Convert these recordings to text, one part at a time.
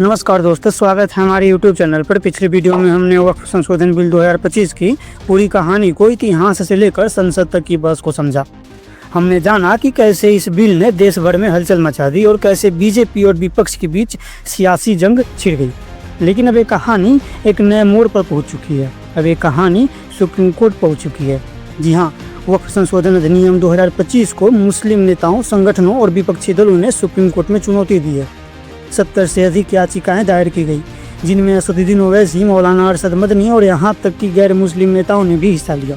नमस्कार दोस्तों, स्वागत है हमारे YouTube चैनल पर। पिछले वीडियो में हमने वक्फ संशोधन बिल 2025 की पूरी कहानी को इतिहास से लेकर संसद तक की बहस को समझा। हमने जाना कि कैसे इस बिल ने देश भर में हलचल मचा दी और कैसे बीजेपी और विपक्ष के बीच सियासी जंग छिड़ गई। लेकिन अब ये कहानी एक नए मोड़ पर पहुँच चुकी है। अब ये कहानी सुप्रीम कोर्ट पहुँच चुकी है। जी हाँ, वक्फ संशोधन अधिनियम 2025 को मुस्लिम नेताओं, संगठनों और विपक्षी दलों ने सुप्रीम कोर्ट में चुनौती दी है। 70 से अधिक याचिकाएं दायर की गई, जिनमें असदुद्दीन ओवैसी, मौलाना अरशद मदनी और यहाँ तक कि गैर मुस्लिम नेताओं ने भी हिस्सा लिया।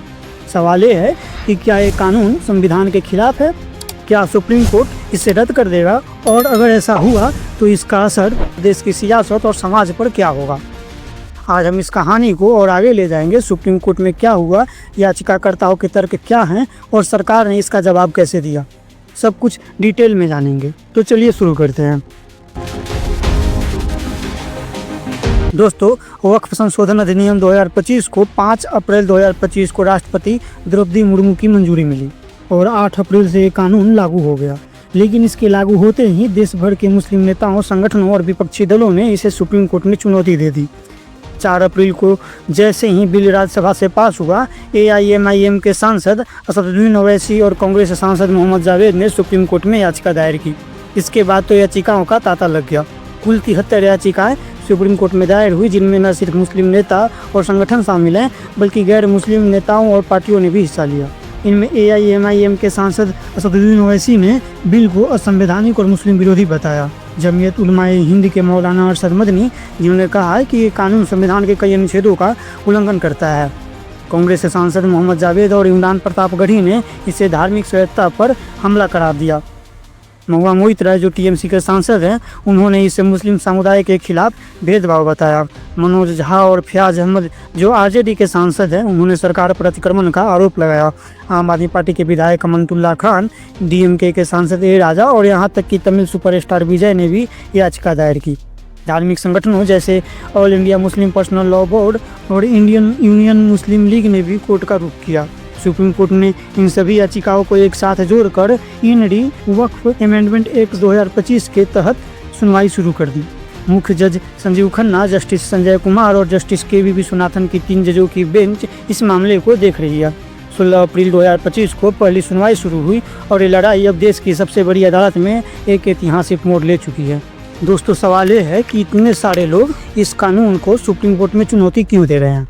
सवाल ये है कि क्या ये कानून संविधान के खिलाफ है? क्या सुप्रीम कोर्ट इसे रद्द कर देगा? और अगर ऐसा हुआ तो इसका असर देश की सियासत और समाज पर क्या होगा? आज हम इस कहानी को और आगे ले जाएंगे। सुप्रीम कोर्ट में क्या हुआ, याचिकाकर्ताओं के तर्क क्या हैं और सरकार ने इसका जवाब कैसे दिया, सब कुछ डिटेल में जानेंगे। तो चलिए शुरू करते हैं। दोस्तों, वक्फ संशोधन अधिनियम 2025 को 5 अप्रैल 2025 को राष्ट्रपति द्रौपदी मुर्मू की मंजूरी मिली और 8 अप्रैल से ये कानून लागू हो गया। लेकिन इसके लागू होते ही देश भर के मुस्लिम नेताओं, संगठनों और विपक्षी दलों ने इसे सुप्रीम कोर्ट में चुनौती दे दी। 4 अप्रैल को जैसे ही बिल राज्यसभा से पास हुआ, AIMIM के सांसद असदुद्दीन ओवैसी और कांग्रेस सांसद मोहम्मद जावेद ने सुप्रीम कोर्ट में याचिका दायर की। इसके बाद तो याचिकाओं का तांता लग गया। कुल 73 याचिकाएं सुप्रीम कोर्ट में दायर हुई, जिनमें न सिर्फ मुस्लिम नेता और संगठन शामिल हैं, बल्कि गैर मुस्लिम नेताओं और पार्टियों ने भी हिस्सा लिया। इनमें AIMIM के सांसद असदुद्दीन ओवैसी ने बिल को असंवैधानिक और मुस्लिम विरोधी बताया। जमीयत उलमाए हिंद के मौलाना अरशद मदनी, जिन्होंने कहा है कि ये कानून संविधान के कई अनुच्छेदों का उल्लंघन करता है। कांग्रेस सांसद मोहम्मद जावेद और इमरान प्रतापगढ़ी ने इसे धार्मिक स्वायत्तता पर हमला करार दिया। महुआ मोहित राय, जो TMC के सांसद हैं, उन्होंने इसे मुस्लिम समुदाय के खिलाफ भेदभाव बताया। मनोज झा और फयाज अहमद, जो RJD के सांसद हैं, उन्होंने सरकार पर अतिक्रमण का आरोप लगाया। आम आदमी पार्टी के विधायक अमनतुल्ला खान, DMK के सांसद A राजा और यहाँ तक कि तमिल सुपरस्टार विजय ने भी याचिका दायर की। धार्मिक संगठनों जैसे all India Muslim personal law board और इंडियन यूनियन मुस्लिम लीग ने भी कोर्ट का रुख किया। सुप्रीम कोर्ट ने इन सभी याचिकाओं को एक साथ जोड़कर IND वक्फ अमेंडमेंट एक्ट 2025 के तहत सुनवाई शुरू कर दी। मुख्य जज संजीव खन्ना, जस्टिस संजय कुमार और जस्टिस KV विश्वनाथन की 3 जजों की बेंच इस मामले को देख रही है। 16 अप्रैल 2025 को पहली सुनवाई शुरू हुई और ये लड़ाई अब देश की सबसे बड़ी अदालत में एक ऐतिहासिक मोड़ ले चुकी है। दोस्तों, सवाल ये है कि इतने सारे लोग इस कानून को सुप्रीम कोर्ट में चुनौती क्यों दे रहे हैं?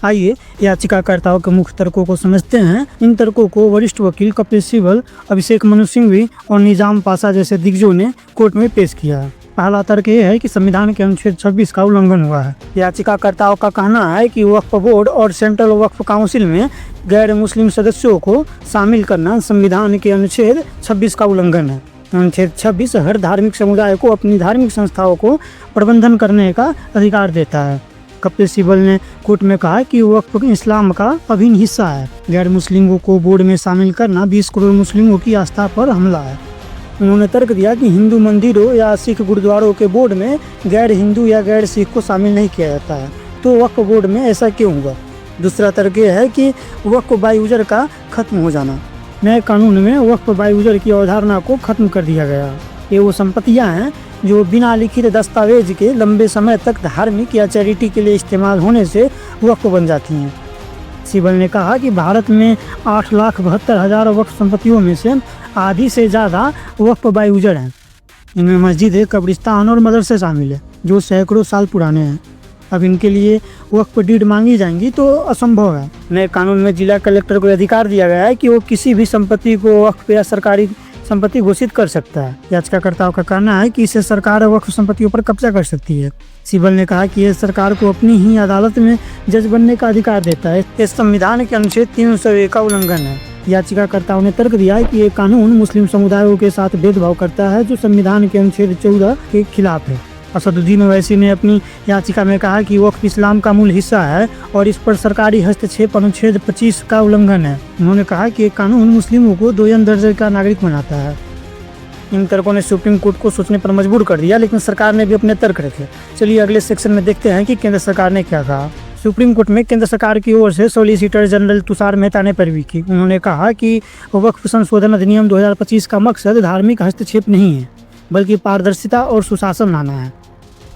आइए याचिकाकर्ताओं के मुख्य तर्कों को समझते हैं। इन तर्कों को वरिष्ठ वकील कपिल सिब्बल, अभिषेक मनु सिंघवी और निजाम पाशा जैसे दिग्गजों ने कोर्ट में पेश किया है। पहला तर्क ये है कि संविधान के अनुच्छेद 26 का उल्लंघन हुआ है। याचिकाकर्ताओं का कहना है कि वक्फ बोर्ड और सेंट्रल वक्फ काउंसिल में गैर मुस्लिम सदस्यों को शामिल करना संविधान के अनुच्छेद 26 का उल्लंघन है। अनुच्छेद 26 हर धार्मिक समुदाय को अपनी धार्मिक संस्थाओं को प्रबंधन करने का अधिकार देता है। कपिल सिब्बल ने कोर्ट में कहा कि वक्फ इस्लाम का अभिन्न हिस्सा है। गैर मुस्लिमों को बोर्ड में शामिल करना 20 करोड़ मुस्लिमों की आस्था पर हमला है। उन्होंने तर्क दिया कि हिंदू मंदिरों या सिख गुरुद्वारों के बोर्ड में गैर हिंदू या गैर सिख को शामिल नहीं किया जाता है, तो वक्फ बोर्ड में ऐसा क्यों हुआ? दूसरा तर्क यह है कि वक्फ बाय उजर का खत्म हो जाना। नए कानून में वक्फ बाय उजर की अवधारणा को खत्म कर दिया गया। ये वो संपत्तियाँ हैं जो बिना लिखित दस्तावेज के लंबे समय तक धार्मिक या चैरिटी के लिए इस्तेमाल होने से वक्फ बन जाती हैं। सिब्बल ने कहा कि भारत में 8,72,000 वक्फ संपत्तियों में से आधी से ज़्यादा वक्फ बाय उजर हैं। इनमें मस्जिदें, कब्रिस्तान और मदरसे शामिल हैं, जो सैकड़ों साल पुराने हैं। अब इनके लिए वक्फ डीड मांगी जाएंगी तो असंभव है। नए कानून में जिला कलेक्टर को अधिकार दिया गया है कि वो किसी भी संपत्ति को वक्फ या सरकारी संपत्ति घोषित कर सकता है। याचिकाकर्ताओं का कहना है कि इससे सरकार वक्फ संपत्तियों पर कब्जा कर सकती है। सिब्बल ने कहा कि यह सरकार को अपनी ही अदालत में जज बनने का अधिकार देता है। इस संविधान के अनुच्छेद 301 का उल्लंघन है। याचिकाकर्ताओं ने तर्क दिया है कि ये कानून मुस्लिम समुदायों के साथ भेदभाव करता है, जो संविधान के अनुच्छेद 14 के खिलाफ है। असदुद्दीन ओवैसी ने अपनी याचिका में कहा कि वक्फ इस्लाम का मूल हिस्सा है और इस पर सरकारी हस्तक्षेप अनुच्छेद 25 का उल्लंघन है। उन्होंने कहा कि ये कानून मुस्लिमों को दोयम दर्जे का नागरिक बनाता है। इन तर्कों ने सुप्रीम कोर्ट को सोचने पर मजबूर कर दिया, लेकिन सरकार ने भी अपने तर्क रखे। चलिए अगले सेक्शन में देखते हैं कि केंद्र सरकार ने क्या कहा। सुप्रीम कोर्ट में केंद्र सरकार की ओर से सॉलिसिटर जनरल तुषार मेहता ने पैरवी की। उन्होंने कहा कि वक्फ संशोधन अधिनियम 2025 का मकसद धार्मिक हस्तक्षेप नहीं है, बल्कि पारदर्शिता और सुशासन लाना है।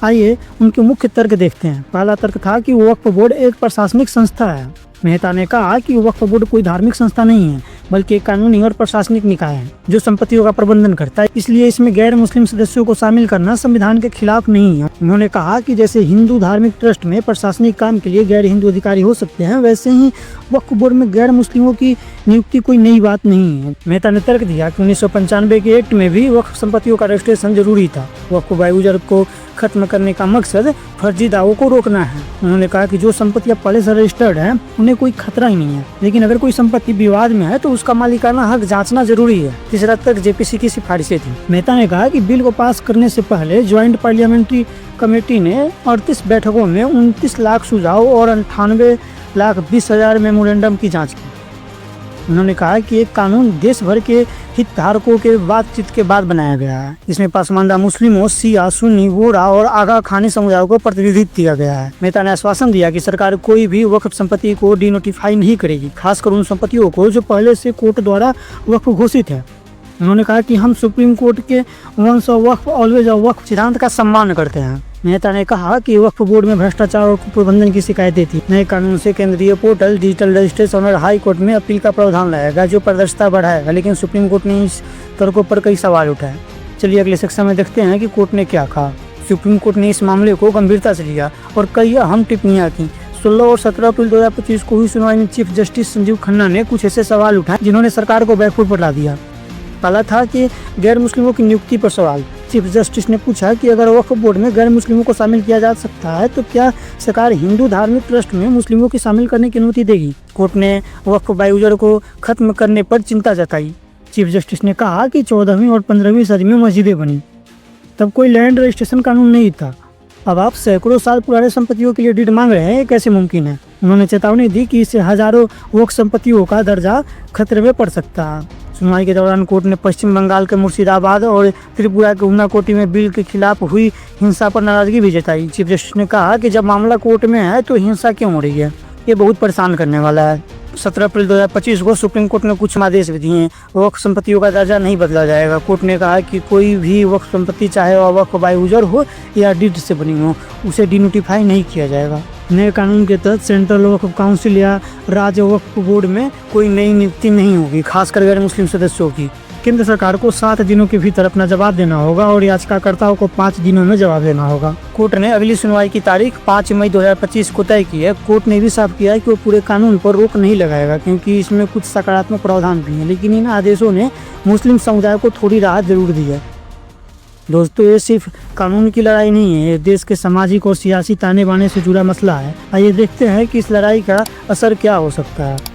आइए उनके मुख्य तर्क देखते हैं। पहला तर्क था कि वक्फ बोर्ड एक प्रशासनिक संस्था है। मेहता ने कहा कि वक्फ बोर्ड कोई धार्मिक संस्था नहीं है, बल्कि एक कानूनी और प्रशासनिक निकाय है जो संपत्तियों का प्रबंधन करता है। इसलिए इसमें गैर मुस्लिम सदस्यों को शामिल करना संविधान के खिलाफ नहीं है। उन्होंने कहा कि जैसे हिंदू धार्मिक ट्रस्ट में प्रशासनिक काम के लिए गैर हिंदू अधिकारी हो सकते हैं, वैसे ही वक्फ बोर्ड में गैर मुस्लिमों की नियुक्ति कोई नई बात नहीं है। मेहता ने तर्क दिया कि 1995 के एक्ट में भी वक्फ संपत्तियों का रजिस्ट्रेशन जरूरी था। वक्फ बाय-उजर को खत्म करने का मकसद फर्जी दावों को रोकना है। उन्होंने कहा कि जो संपत्तियां पहले से रजिस्टर्ड हैं उन्हें कोई खतरा ही नहीं है, लेकिन अगर कोई संपत्ति विवाद में है तो उसका मालिकाना हक जांचना जरूरी है। तीसरा तक जेपीसी की सिफारिशें थी। मेहता ने कहा कि बिल को पास करने से पहले ज्वाइंट पार्लियामेंट्री कमेटी ने 38 बैठकों में 29 लाख सुझाव और 98,20,000 मेमोरेंडम की जाँच की। उन्होंने कहा कि एक कानून देश भर के हितधारकों के बातचीत के बाद बनाया गया है। इसमें पसमानदा मुस्लिमों, शिया, सुन्नी, वोरा और आगा खानी समुदायों को प्रतिनिधित्व दिया गया है। मेहता ने आश्वासन दिया कि सरकार कोई भी वक्फ संपत्ति को डिनोटिफाई नहीं करेगी, खासकर उन संपत्तियों को जो पहले से कोर्ट द्वारा वक्फ घोषित है। उन्होंने कहा कि हम सुप्रीम कोर्ट के वंस ऑफ वक्फ ऑलवेज ऑफ वक्फ सिद्धांत का सम्मान करते हैं। मेहता ने कहा कि वक्फ बोर्ड में भ्रष्टाचार और कुप्रबंधन की शिकायतें थी। नए कानून से केंद्रीय पोर्टल, डिजिटल रजिस्ट्रेशन और हाई कोर्ट में अपील का प्रावधान लाएगा जो पारदर्शिता बढ़ाएगा, लेकिन सुप्रीम कोर्ट ने इस तर्कों पर कई सवाल उठाए। चलिए अगले सेक्शन में देखते हैं कि कोर्ट ने क्या कहा। सुप्रीम कोर्ट ने इस मामले को गंभीरता से लिया और कई अहम टिप्पणियां की। 16 और 17 अप्रैल 2025 को हुई सुनवाई में चीफ जस्टिस संजीव खन्ना ने कुछ ऐसे सवाल उठाए जिन्होंने सरकार को बैकफुट पर ला दिया। पहला था कि गैर मुस्लिमों की नियुक्ति पर सवाल। चीफ जस्टिस ने पूछा कि अगर वक्फ बोर्ड में गैर मुस्लिमों को शामिल किया जा सकता है तो क्या सरकार हिंदू धार्मिक ट्रस्ट में मुस्लिमों की शामिल करने की अनुमति देगी। कोर्ट ने वक्फ बाय-उजर को खत्म करने पर चिंता जताई। चीफ जस्टिस ने कहा कि 14वीं और 15वीं सदी में मस्जिदें बनी, तब कोई लैंड रजिस्ट्रेशन कानून नहीं था। अब आप सैकड़ों साल पुराने संपत्तियों के लिए डीड मांग रहे हैं, ये कैसे मुमकिन है। उन्होंने चेतावनी दी कि इससे हजारों वक्फ संपत्तियों का दर्जा खतरे में पड़ सकता है। सुनवाई के दौरान कोर्ट ने पश्चिम बंगाल के मुर्शिदाबाद और त्रिपुरा के उनाकोटी में बिल के खिलाफ हुई हिंसा पर नाराजगी भी जताई। चीफ जस्टिस ने कहा कि जब मामला कोर्ट में है तो हिंसा क्यों हो रही है, ये बहुत परेशान करने वाला है। 17 अप्रैल 2025 को सुप्रीम कोर्ट ने कुछ आदेश भी दिए। वक्फ संपत्तियों का दर्जा नहीं बदला जाएगा। कोर्ट ने कहा कि कोई भी वक्फ संपत्ति चाहे वह वक्फ बाय-उजर हो या डीड से बनी हो, उसे डिनोटिफाई नहीं किया जाएगा। नए कानून के तहत सेंट्रल वक्फ काउंसिल या राज्य वक्फ बोर्ड में कोई नई नियुक्ति नहीं होगी, खासकर गैर मुस्लिम सदस्यों की। केंद्र सरकार को 7 दिनों के भीतर अपना जवाब देना होगा और याचिकाकर्ताओं को 5 दिनों में जवाब देना होगा। कोर्ट ने अगली सुनवाई की तारीख 5 मई 2025 को तय की है। कोर्ट ने भी साफ किया है कि वो पूरे कानून पर रोक नहीं लगाएगा, क्योंकि इसमें कुछ सकारात्मक प्रावधान भी हैं, लेकिन इन आदेशों ने मुस्लिम समुदाय को थोड़ी राहत जरूर दी है। दोस्तों, ये सिर्फ कानून की लड़ाई नहीं है, ये देश के सामाजिक और सियासी ताने बाने से जुड़ा मसला है। आइए देखते हैं कि इस लड़ाई का असर क्या हो सकता है।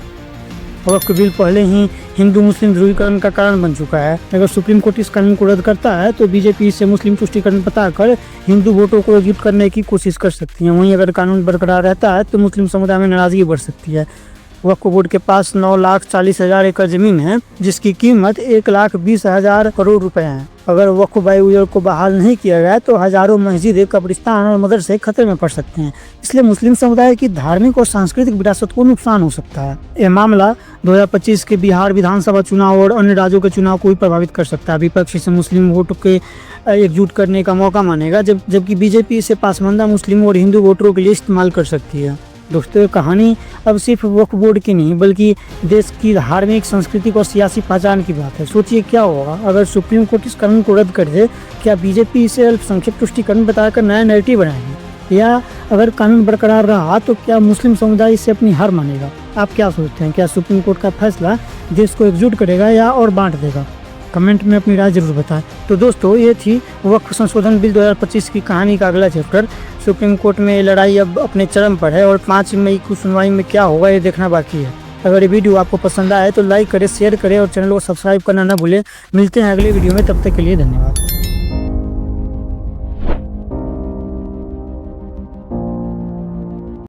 वक्फ बिल पहले ही हिंदू मुस्लिम ध्रुवीकरण का कारण बन चुका है। अगर सुप्रीम कोर्ट इस कानून को रद्द करता है तो बीजेपी इससे मुस्लिम तुष्टीकरण बताकर हिंदू वोटों को एकजुट करने की कोशिश कर सकती है। वहीं अगर कानून बरकरार रहता है तो मुस्लिम समुदाय में नाराजगी बढ़ सकती है। वक्फ बोर्ड के पास 9,40,000 एकड़ जमीन है, जिसकी कीमत 1,20,000 करोड़ रुपए है। अगर वक्फ बाय-उजर को बहाल नहीं किया गया तो हजारों मस्जिदें, कब्रिस्तान और मदरसे खतरे में पड़ सकते हैं। इसलिए मुस्लिम समुदाय की धार्मिक और सांस्कृतिक विरासत को नुकसान हो सकता है। यह मामला 2025 के बिहार विधानसभा चुनाव और अन्य राज्यों के चुनाव को भी प्रभावित कर सकता है। विपक्ष इसे मुस्लिम वोटों के एकजुट करने का मौका मानेगा, जबकि बीजेपी इसे पासमानदा मुस्लिम और हिंदू वोटरों के लिए इस्तेमाल कर सकती है। दोस्तों, कहानी अब सिर्फ वक्फ बोर्ड की नहीं बल्कि देश की धार्मिक, सांस्कृतिक और सियासी पहचान की बात है। सोचिए क्या होगा अगर सुप्रीम कोर्ट इस कानून को रद्द कर दे। क्या बीजेपी इसे अल्पसंख्यक तुष्टीकरण बताकर नया नैरेटिव बनाएगी, या अगर कानून बरकरार रहा तो क्या मुस्लिम समुदाय इससे अपनी हार मानेगा। आप क्या सोचते हैं, क्या सुप्रीम कोर्ट का फैसला देश को एकजुट करेगा या और बांट देगा। कमेंट में अपनी राय जरूर बताएं। तो दोस्तों, ये थी वक्फ संशोधन बिल 2025 की कहानी का अगला चैप्टर। सुप्रीम कोर्ट में ये लड़ाई अब अपने चरम पर है और 5 मई को सुनवाई में क्या होगा ये देखना बाकी है। अगर ये वीडियो आपको पसंद आए तो लाइक करें, शेयर करें और चैनल को सब्सक्राइब करना ना भूलें। मिलते हैं अगले वीडियो में, तब तक के लिए धन्यवाद।